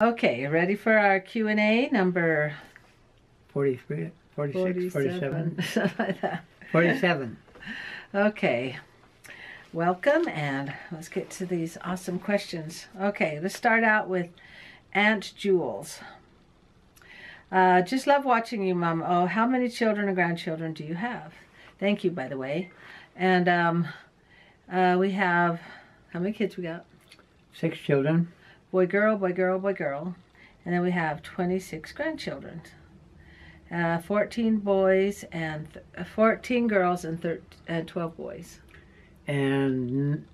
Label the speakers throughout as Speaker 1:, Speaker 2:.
Speaker 1: Okay, ready for our Q&A number
Speaker 2: 43, 46, 47.
Speaker 1: Something like that.
Speaker 2: 47.
Speaker 1: Okay, welcome, and let's get to these awesome questions. Okay, let's start out with Aunt Jules. Just love watching you, Mom. Oh, how many children and grandchildren do you have? Thank you, by the way. And we have, how many kids we got?
Speaker 2: 6 children.
Speaker 1: Boy, girl, boy, girl, boy, girl. And then we have 26 grandchildren. 14 boys and 14 girls and 12 boys.
Speaker 2: And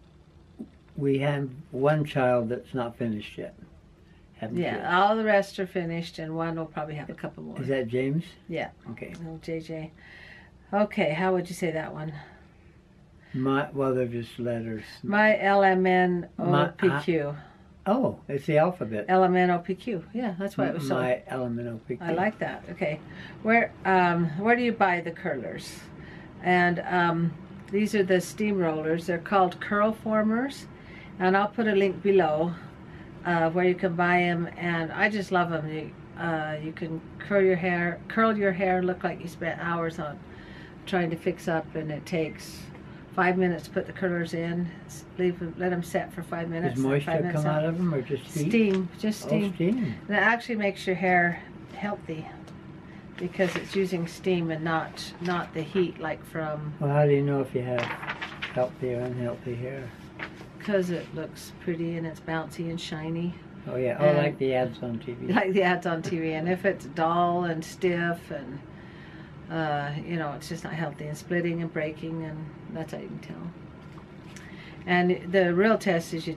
Speaker 2: we have one child that's not finished yet.
Speaker 1: Yeah, all the rest are finished, and one will probably have a couple more.
Speaker 2: Is that James?
Speaker 1: Yeah.
Speaker 2: Okay.
Speaker 1: Little JJ. Okay, how would you say that one?
Speaker 2: Well, they're just letters.
Speaker 1: My LMNOPQ.
Speaker 2: Oh, it's the alphabet.
Speaker 1: LMNOPQ. Yeah, that's why it was so.
Speaker 2: My LMNOPQ.
Speaker 1: I like that. Okay, where do you buy the curlers? And these are the steamrollers. They're called curl formers, and I'll put a link below where you can buy them. And I just love them. You can curl your hair, look like you spent hours on trying to fix up, and it takes 5 minutes to put the curlers in. Let them set for 5 minutes.
Speaker 2: Does moisture come out of them, or just heat?
Speaker 1: Steam, just steam.
Speaker 2: Oh, steam.
Speaker 1: And it actually makes your hair healthy because it's using steam and not the heat like from.
Speaker 2: Well, how do you know if you have healthy or unhealthy hair?
Speaker 1: Because it looks pretty and it's bouncy and shiny.
Speaker 2: Oh yeah, oh, like the ads on TV.
Speaker 1: Like the ads on TV, and if it's dull and stiff and you know, it's just not healthy, and splitting and breaking, and that's how you can tell. And the real test is you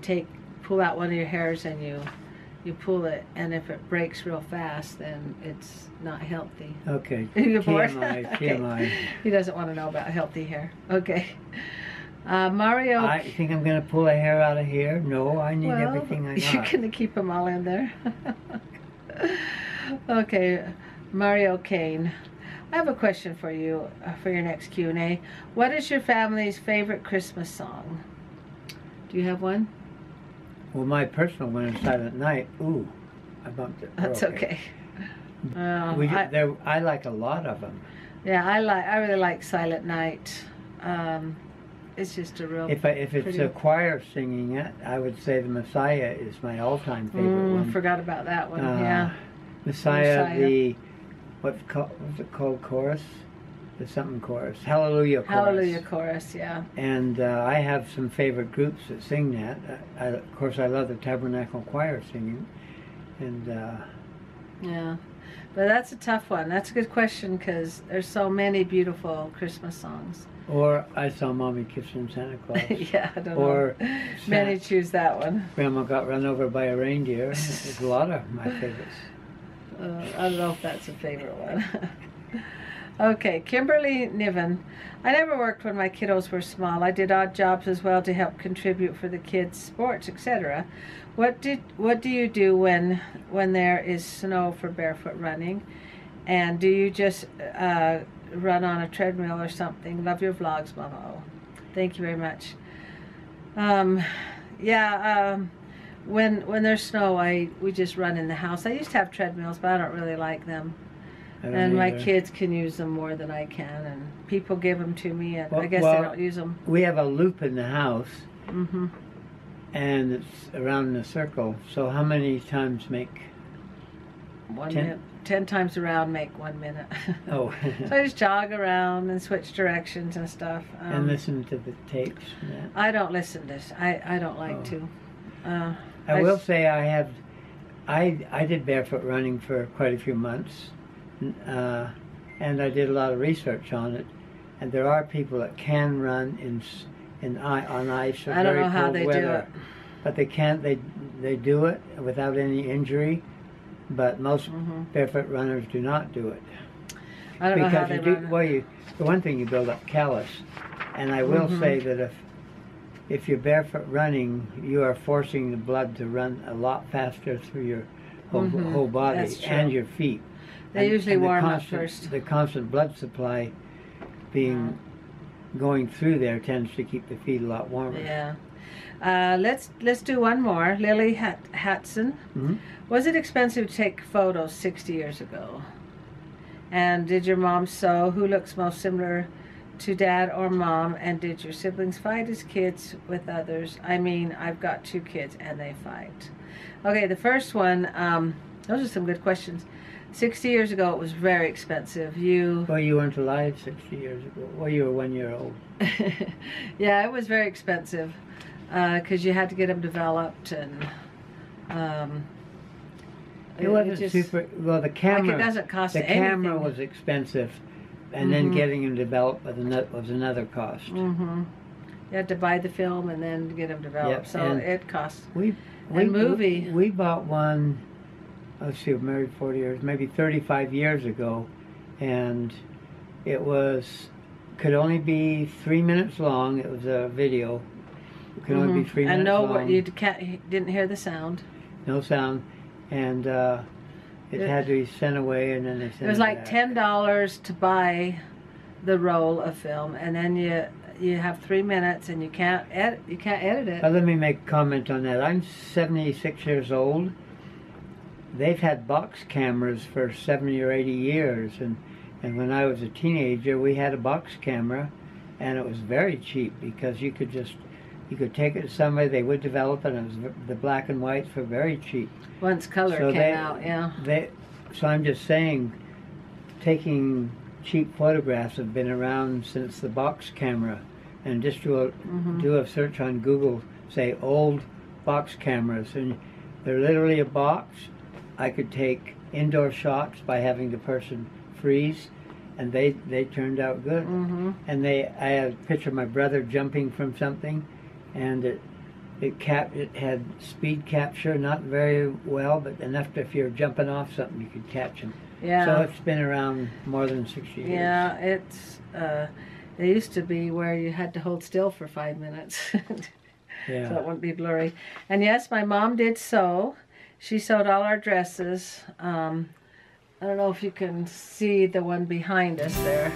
Speaker 1: pull out one of your hairs and you pull it, and if it breaks real fast, then it's not healthy.
Speaker 2: Okay.
Speaker 1: You're bored?
Speaker 2: TMI,
Speaker 1: Okay.
Speaker 2: TMI.
Speaker 1: He doesn't want to know about healthy hair. Okay. Mario.
Speaker 2: I think I'm going to pull a hair out of here. No, I need everything I got.
Speaker 1: You're going to keep them all in there. Okay. Mario Kane. I have a question for you for your next Q&A. What is your family's favorite Christmas song? Do you have one?
Speaker 2: Well, my personal one is Silent Night. Ooh, I bumped it.
Speaker 1: That's okay.
Speaker 2: I like a lot of them.
Speaker 1: Yeah, I really like Silent Night. It's just a real.
Speaker 2: If it's a choir singing it, I would say the Messiah is my all-time favorite one.
Speaker 1: Forgot about that one. Yeah.
Speaker 2: Messiah. The what's it called? Chorus. The something chorus. Hallelujah chorus.
Speaker 1: Hallelujah chorus. Yeah.
Speaker 2: And I have some favorite groups that sing that. Of course, I love the Tabernacle Choir singing, and.
Speaker 1: Yeah. But that's a tough one. That's a good question because there's so many beautiful Christmas songs.
Speaker 2: Or I Saw Mommy Kissing Santa Claus.
Speaker 1: Yeah, I don't know. Many choose that one.
Speaker 2: Grandma Got Run Over by a Reindeer. There's a lot of my favorites.
Speaker 1: I don't know if that's a favorite one. Okay, Kimberly Niven. I never worked when my kiddos were small. I did odd jobs as well to help contribute for the kids' sports, etc. What do you do when there is snow for barefoot running? And do you just run on a treadmill or something? Love your vlogs, Momma O. Thank you very much. When there's snow, we just run in the house. I used to have treadmills, but I don't really like them. And my kids can use them more than I can, and people give them to me, and I guess they don't use them.
Speaker 2: We have a loop in the house, and it's around in a circle. So how many times make?
Speaker 1: 1 minute. 10 times around make 1 minute.
Speaker 2: Oh.
Speaker 1: So I just jog around and switch directions and stuff.
Speaker 2: And listen to the tapes.
Speaker 1: I don't listen to this. I don't like to.
Speaker 2: I will say I did barefoot running for quite a few months. And I did a lot of research on it, and there are people that can run on ice or
Speaker 1: I don't
Speaker 2: very
Speaker 1: know how
Speaker 2: cold
Speaker 1: they
Speaker 2: weather,
Speaker 1: do it,
Speaker 2: but they can't. They do it without any injury, but most barefoot runners do not do it.
Speaker 1: I don't know how they run.
Speaker 2: Well, for one thing, you build up callus, and I will say that if you're barefoot running, you are forcing the blood to run a lot faster through your whole body and your feet.
Speaker 1: They usually warm up first.
Speaker 2: The constant blood supply going through there tends to keep the feet a lot warmer.
Speaker 1: Yeah. Let's do one more. Lily Hatson.
Speaker 2: Mm-hmm.
Speaker 1: Was it expensive to take photos 60 years ago? And did your mom sew? Who looks most similar to dad or mom? And did your siblings fight as kids with others? I mean, I've got 2 kids and they fight. Okay, the first one, those are some good questions. 60 years ago, it was very expensive.
Speaker 2: Well, you weren't alive 60 years ago. Well, you were 1 year old.
Speaker 1: Yeah, it was very expensive because you had to get them developed and
Speaker 2: it wasn't just, super. Well, the camera.
Speaker 1: Like it doesn't cost
Speaker 2: the
Speaker 1: anything.
Speaker 2: camera was expensive, and then getting them developed was another cost.
Speaker 1: You had to buy the film and then get them developed, so it cost. We
Speaker 2: bought one. Let's see, we're married 40 years, maybe 35 years ago, and it could only be 3 minutes long. It was a video. It could only be 3 minutes long.
Speaker 1: And you didn't hear the sound.
Speaker 2: No sound. And it had to be sent away, and then they sent it.
Speaker 1: It was like
Speaker 2: back.
Speaker 1: $10 to buy the roll of film, and then you have 3 minutes, and you can't edit it.
Speaker 2: Let me make a comment on that. I'm 76 years old. They've had box cameras for 70 or 80 years, and when I was a teenager, we had a box camera, and it was very cheap because you could take it to somebody, they would develop it, and it was the black and whites were very cheap.
Speaker 1: Once color came out, yeah.
Speaker 2: So I'm just saying, taking cheap photographs have been around since the box camera, and just do a search on Google, say old box cameras, and they're literally a box. I could take indoor shots by having the person freeze, and they turned out good. And I had a picture of my brother jumping from something, and it had speed capture, not very well, but enough that if you're jumping off something, you could catch them.
Speaker 1: Yeah.
Speaker 2: So it's been around more than 60 years.
Speaker 1: Yeah, it used to be where you had to hold still for 5 minutes,
Speaker 2: Yeah.
Speaker 1: so it wouldn't be blurry. And yes, my mom did sew. She sewed all our dresses. I don't know if you can see the one behind us there.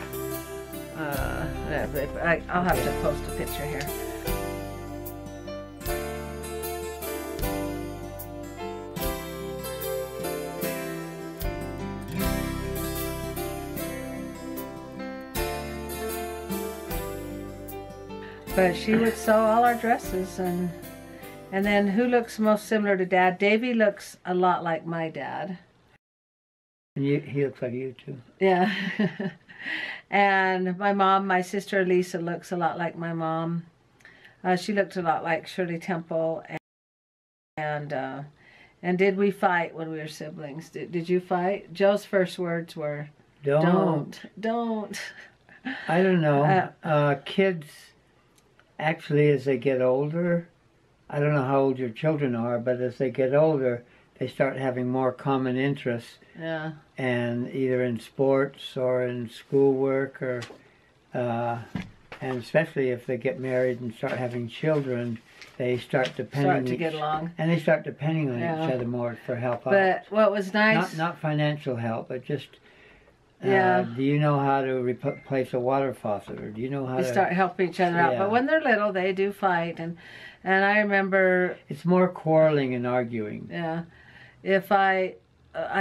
Speaker 1: I'll have to post a picture here. But she would sew all our dresses, and then who looks most similar to Dad? Davey looks a lot like my dad.
Speaker 2: And he looks like you too.
Speaker 1: Yeah. And my mom, my sister Lisa, looks a lot like my mom. She looked a lot like Shirley Temple. And did we fight when we were siblings? Did you fight? Joe's first words were, Don't.
Speaker 2: I don't know. Kids, actually, as they get older, I don't know how old your children are, but as they get older, they start having more common interests.
Speaker 1: Yeah.
Speaker 2: And either in sports or in schoolwork, or and especially if they get married and start having children, they start depending
Speaker 1: to get along.
Speaker 2: And they start depending on each other more for help out.
Speaker 1: But what was nice,
Speaker 2: not financial help, but just
Speaker 1: do
Speaker 2: you know how to replace a water faucet, or do you know how to
Speaker 1: start helping each other out? But when they're little, they do fight, and I remember
Speaker 2: it's more quarreling and arguing.
Speaker 1: Yeah, if I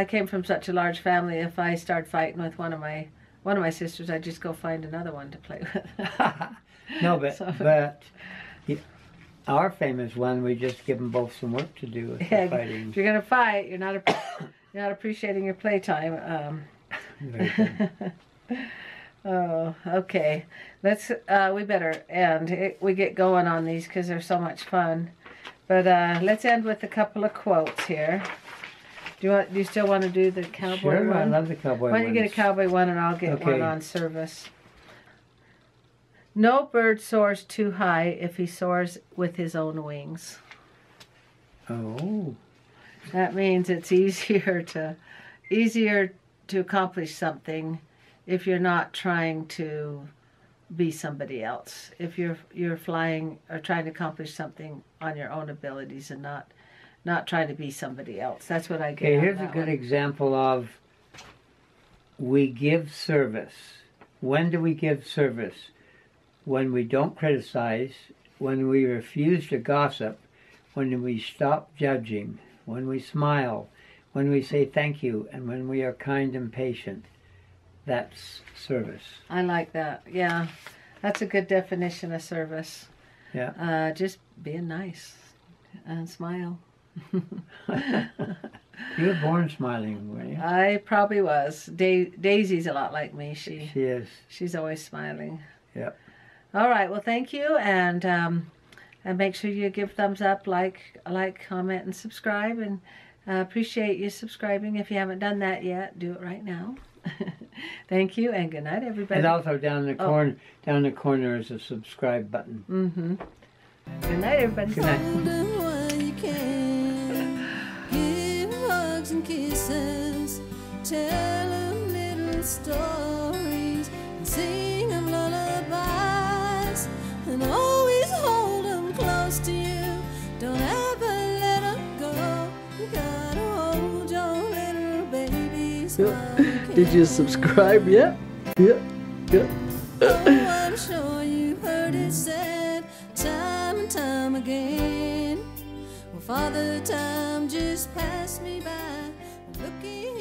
Speaker 1: came from such a large family, if I start fighting with one of my sisters, I'd just go find another one to play with.
Speaker 2: No, but our famous one, we just give them both some work to do. Fighting.
Speaker 1: If you're gonna fight, you're not appreciating your playtime.
Speaker 2: Very good.
Speaker 1: Oh, okay. We better end. We get going on these because they're so much fun. But let's end with a couple of quotes here. Do you still want to do the cowboy one?
Speaker 2: Sure, I love the cowboy one.
Speaker 1: Why don't you get a cowboy one and I'll get one on service. No bird soars too high if he soars with his own wings.
Speaker 2: Oh.
Speaker 1: That means it's easier to accomplish something if you're not trying to be somebody else. If you're flying or trying to accomplish something on your own abilities and not trying to be somebody else. That's what I get.
Speaker 2: Okay, here's a good example of we give service. When do we give service? When we don't criticize when we refuse to gossip, when we stop judging, when we smile, when we say thank you, and when we are kind and patient, that's service.
Speaker 1: I like that. Yeah, that's a good definition of service.
Speaker 2: Yeah.
Speaker 1: Just being nice and smile.
Speaker 2: You were born smiling, were you?
Speaker 1: I probably was. Daisy's a lot like me.
Speaker 2: She is.
Speaker 1: She's always smiling.
Speaker 2: Yep.
Speaker 1: All right. Well, thank you, and make sure you give thumbs up, like, comment, and subscribe. And appreciate you subscribing. If you haven't done that yet, do it right now. Thank you, and good night, everybody.
Speaker 2: And also down the corner is a subscribe button.
Speaker 1: Mm-hmm. Good night, everybody.
Speaker 2: Good night.
Speaker 3: Give hugs and kisses, tell them little stories, and sing them lullabies, and always hold them close to you. Don't ever let them go. You gotta hold your little babies.
Speaker 1: Did you subscribe yet? Yeah.
Speaker 3: Oh, I'm sure you've heard it said time and time again. Well, Father Time just passed me by, looking